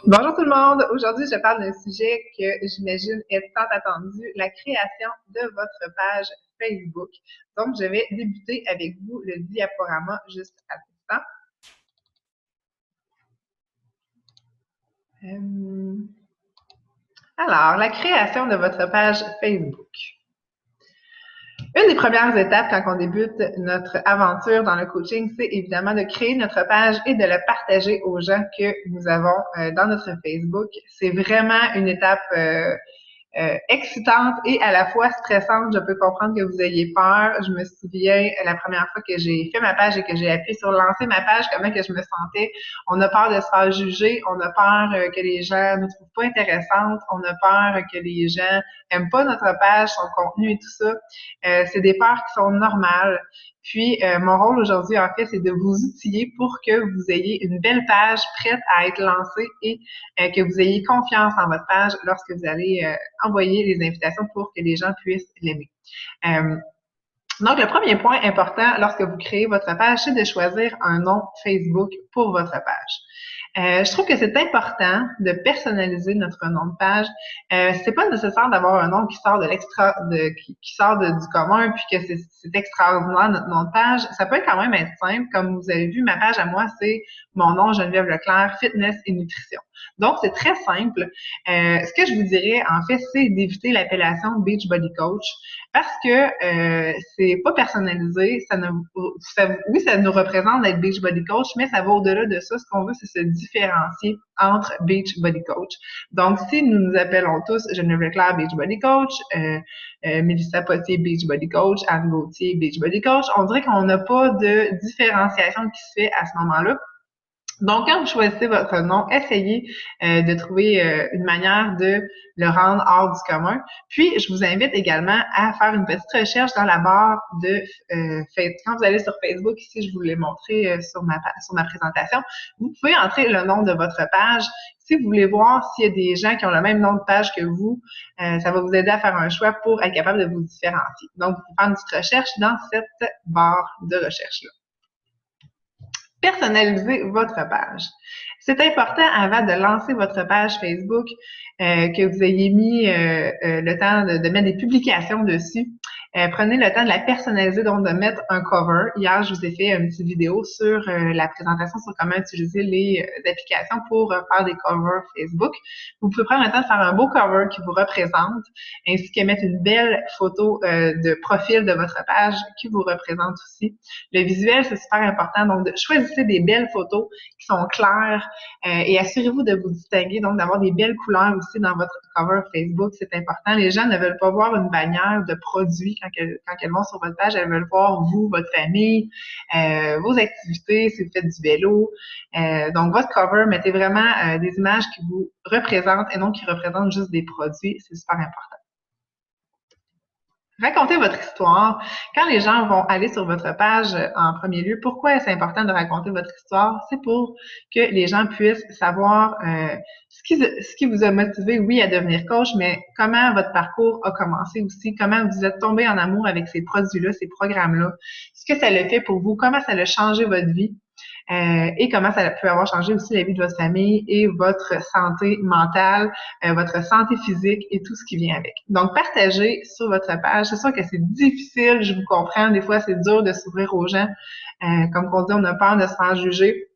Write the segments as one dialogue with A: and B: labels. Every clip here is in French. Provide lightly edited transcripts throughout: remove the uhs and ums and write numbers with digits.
A: Bonjour tout le monde. Aujourd'hui, je parle d'un sujet que j'imagine est tant attendu, la création de votre page Facebook. Donc, je vais débuter avec vous le diaporama juste à l'instant. Alors, la création de votre page Facebook. Une des premières étapes quand on débute notre aventure dans le coaching, c'est évidemment de créer notre page et de la partager aux gens que nous avons dans notre Facebook. C'est vraiment une étape excitante et à la fois stressante. Je peux comprendre que vous ayez peur. Je me souviens la première fois que j'ai fait ma page et que j'ai appuyé sur lancer ma page, comment que je me sentais. On a peur de se faire juger, on a peur que les gens ne trouvent pas intéressante, on a peur que les gens aiment pas notre page, son contenu et tout ça. C'est des peurs qui sont normales. Puis, mon rôle aujourd'hui, en fait, c'est de vous outiller pour que vous ayez une belle page prête à être lancée et que vous ayez confiance en votre page lorsque vous allez envoyer les invitations pour que les gens puissent l'aimer. Donc, le premier point important lorsque vous créez votre page, c'est de choisir un nom Facebook pour votre page. Je trouve que c'est important de personnaliser notre nom de page. C'est pas nécessaire d'avoir un nom qui sort qui sort du commun puis que c'est extraordinaire notre nom de page. Ça peut quand même être simple. Comme vous avez vu, ma page à moi, c'est mon nom Geneviève Leclerc, fitness et nutrition. Donc, c'est très simple. Ce que je vous dirais, en fait, c'est d'éviter l'appellation Beachbody Coach parce que c'est pas personnalisé. Oui, ça nous représente d'être Beachbody Coach, mais ça va au-delà de ça. Ce qu'on veut, c'est se différencier entre Beachbody Coach. Donc, si nous nous appelons tous Geneviève Leclerc Beachbody Coach, Mélissa Potier Beachbody Coach, Anne Gauthier Beachbody Coach, on dirait qu'on n'a pas de différenciation qui se fait à ce moment-là. Donc, quand vous choisissez votre nom, essayez de trouver une manière de le rendre hors du commun. Puis, je vous invite également à faire une petite recherche dans la barre de Facebook. Quand vous allez sur Facebook, ici, je vous l'ai montré sur ma présentation, vous pouvez entrer le nom de votre page. Si vous voulez voir s'il y a des gens qui ont le même nom de page que vous, ça va vous aider à faire un choix pour être capable de vous différencier. Donc, vous pouvez faire une petite recherche dans cette barre de recherche-là. Personnaliser votre page. C'est important avant de lancer votre page Facebook que vous ayez mis le temps de mettre des publications dessus. Prenez le temps de la personnaliser, donc de mettre un cover. Hier, je vous ai fait une petite vidéo sur la présentation sur comment utiliser les applications pour faire des covers Facebook. Vous pouvez prendre le temps de faire un beau cover qui vous représente, ainsi que mettre une belle photo de profil de votre page qui vous représente aussi. Le visuel, c'est super important, donc choisissez des belles photos qui sont claires et assurez-vous de vous distinguer, donc d'avoir des belles couleurs aussi dans votre cover Facebook, c'est important. Les gens ne veulent pas voir une bannière de produits quand elles vont sur votre page, elles veulent voir vous, votre famille, vos activités, si vous faites du vélo. Donc, votre cover, mettez vraiment des images qui vous représentent et non qui représentent juste des produits, c'est super important. Racontez votre histoire. Quand les gens vont aller sur votre page en premier lieu, pourquoi est-ce important de raconter votre histoire? C'est pour que les gens puissent savoir ce qui vous a motivé, oui, à devenir coach, mais comment votre parcours a commencé aussi, comment vous êtes tombé en amour avec ces produits-là, ces programmes-là, ce que ça l'a fait pour vous, comment ça a changé votre vie. Et comment ça peut avoir changé aussi la vie de votre famille et votre santé mentale, votre santé physique et tout ce qui vient avec. Donc, partagez sur votre page. C'est sûr que c'est difficile, je vous comprends. Des fois, c'est dur de s'ouvrir aux gens. Comme on dit, on a peur de se faire juger.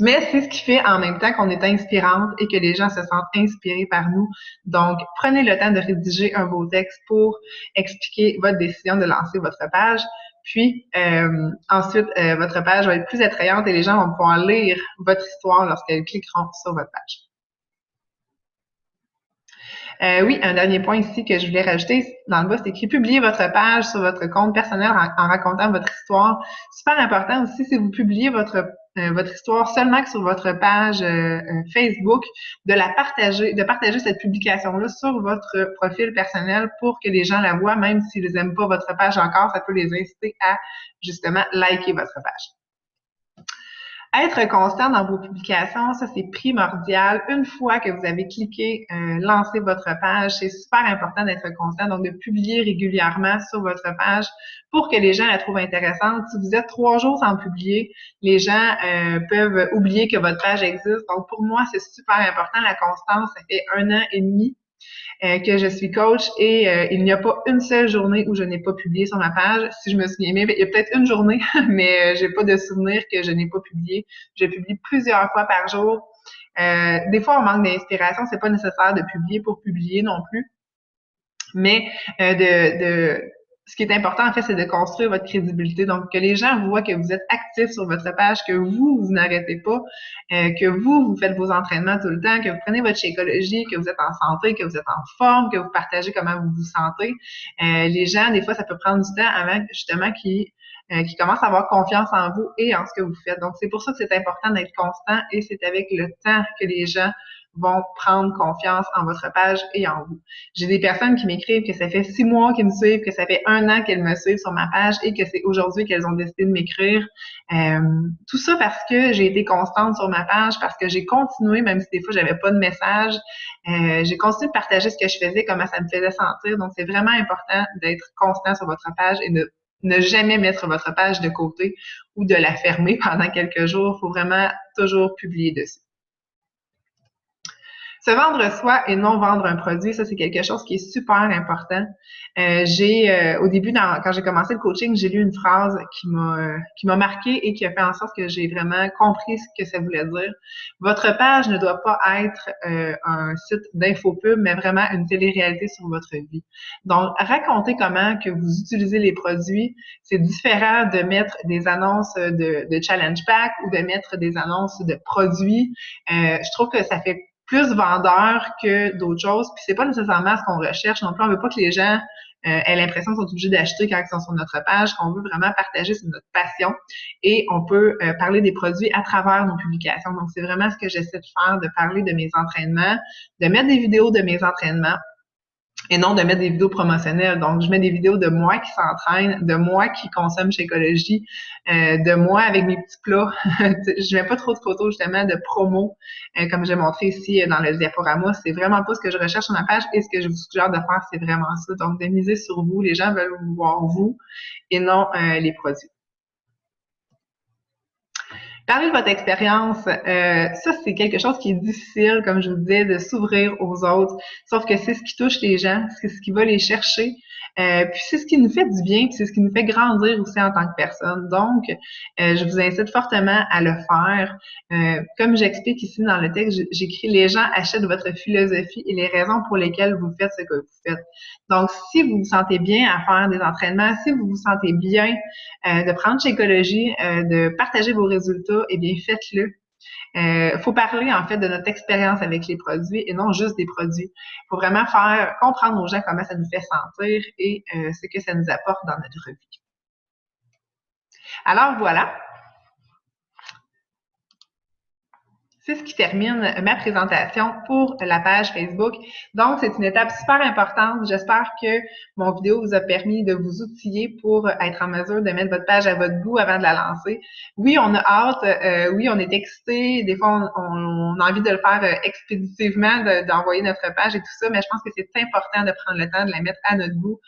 A: Mais c'est ce qui fait en même temps qu'on est inspirante et que les gens se sentent inspirés par nous. Donc, prenez le temps de rédiger un beau texte pour expliquer votre décision de lancer votre page. Puis, ensuite, votre page va être plus attrayante et les gens vont pouvoir lire votre histoire lorsqu'elles cliqueront sur votre page. Oui, un dernier point ici que je voulais rajouter, dans le bas, c'est écrit publier votre page sur votre compte personnel en racontant votre histoire. Super important aussi, si vous publiez votre histoire seulement que sur votre page Facebook, de partager cette publication-là sur votre profil personnel pour que les gens la voient, même s'ils n'aiment pas votre page encore, ça peut les inciter à justement liker votre page. Être constant dans vos publications, ça c'est primordial. Une fois que vous avez cliqué lancer votre page, c'est super important d'être constant, donc de publier régulièrement sur votre page pour que les gens la trouvent intéressante. Si vous êtes 3 jours sans publier, les gens peuvent oublier que votre page existe. Donc pour moi, c'est super important. La constance, ça fait 1 an et demi que je suis coach et il n'y a pas une seule journée où je n'ai pas publié sur ma page. Si je me souviens bien, il y a peut-être une journée, mais j'ai pas de souvenir que je n'ai pas publié. Je publie plusieurs fois par jour. Des fois, on manque d'inspiration. C'est pas nécessaire de publier pour publier non plus. Mais ce qui est important, en fait, c'est de construire votre crédibilité. Donc, que les gens voient que vous êtes actif sur votre page, que vous n'arrêtez pas, que vous faites vos entraînements tout le temps, que vous prenez votre Shakeology, que vous êtes en santé, que vous êtes en forme, que vous partagez comment vous vous sentez. Les gens, des fois, ça peut prendre du temps avant, justement, qu'ils commencent à avoir confiance en vous et en ce que vous faites. Donc, c'est pour ça que c'est important d'être constant et c'est avec le temps que les gens vont prendre confiance en votre page et en vous. J'ai des personnes qui m'écrivent que ça fait 6 mois qu'ils me suivent, que ça fait 1 an qu'elles me suivent sur ma page et que c'est aujourd'hui qu'elles ont décidé de m'écrire. Tout ça parce que j'ai été constante sur ma page, parce que j'ai continué, même si des fois j'avais pas de message, j'ai continué de partager ce que je faisais, comment ça me faisait sentir. Donc, c'est vraiment important d'être constant sur votre page et de ne jamais mettre votre page de côté ou de la fermer pendant quelques jours. Il faut vraiment toujours publier dessus. Se vendre soi et non vendre un produit, ça c'est quelque chose qui est super important. Au début, quand j'ai commencé le coaching, j'ai lu une phrase qui m'a marquée et qui a fait en sorte que j'ai vraiment compris ce que ça voulait dire. Votre page ne doit pas être un site d'infopub, mais vraiment une télé-réalité sur votre vie. Donc, racontez comment que vous utilisez les produits. C'est différent de mettre des annonces de challenge pack ou de mettre des annonces de produits. Je trouve que ça fait plus vendeur que d'autres choses. Puis c'est pas nécessairement ce qu'on recherche non plus. On veut pas que les gens aient l'impression qu'ils sont obligés d'acheter quand ils sont sur notre page. On veut vraiment partager sur notre passion et on peut parler des produits à travers nos publications. Donc, c'est vraiment ce que j'essaie de faire, de parler de mes entraînements, de mettre des vidéos de mes entraînements et non de mettre des vidéos promotionnelles. Donc, je mets des vidéos de moi qui s'entraîne, de moi qui consomme Shakeology, de moi avec mes petits plats. Je mets pas trop de photos, justement, de promo, comme j'ai montré ici dans le diaporama. C'est vraiment pas ce que je recherche sur ma page et ce que je vous suggère de faire, c'est vraiment ça. Donc, de miser sur vous. Les gens veulent vous voir vous et non les produits. Parler de votre expérience, ça, c'est quelque chose qui est difficile, comme je vous disais, de s'ouvrir aux autres. Sauf que c'est ce qui touche les gens, c'est ce qui va les chercher. Puis c'est ce qui nous fait du bien, puis c'est ce qui nous fait grandir aussi en tant que personne. Donc, je vous incite fortement à le faire. Comme j'explique ici dans le texte, j'écris « Les gens achètent votre philosophie et les raisons pour lesquelles vous faites ce que vous faites ». Donc, si vous vous sentez bien à faire des entraînements, si vous vous sentez bien de prendre Shakeology, de partager vos résultats, eh bien, faites-le. Faut parler, en fait, de notre expérience avec les produits et non juste des produits. Il faut vraiment faire comprendre aux gens comment ça nous fait sentir et ce que ça nous apporte dans notre vie. Alors, voilà. C'est ce qui termine ma présentation pour la page Facebook. Donc, c'est une étape super importante. J'espère que mon vidéo vous a permis de vous outiller pour être en mesure de mettre votre page à votre goût avant de la lancer. Oui, on a hâte. Oui, on est excité. Des fois, on a envie de le faire expéditivement, d'envoyer notre page et tout ça, mais je pense que c'est important de prendre le temps de la mettre à notre goût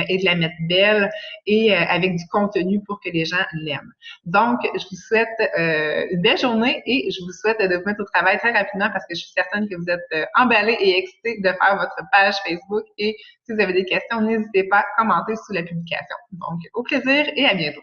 A: et de la mettre belle et avec du contenu pour que les gens l'aiment. Donc, je vous souhaite une belle journée et je vous souhaite de vous mettre au travail très rapidement parce que je suis certaine que vous êtes emballés et excités de faire votre page Facebook. Et si vous avez des questions, n'hésitez pas à commenter sous la publication. Donc, au plaisir et à bientôt.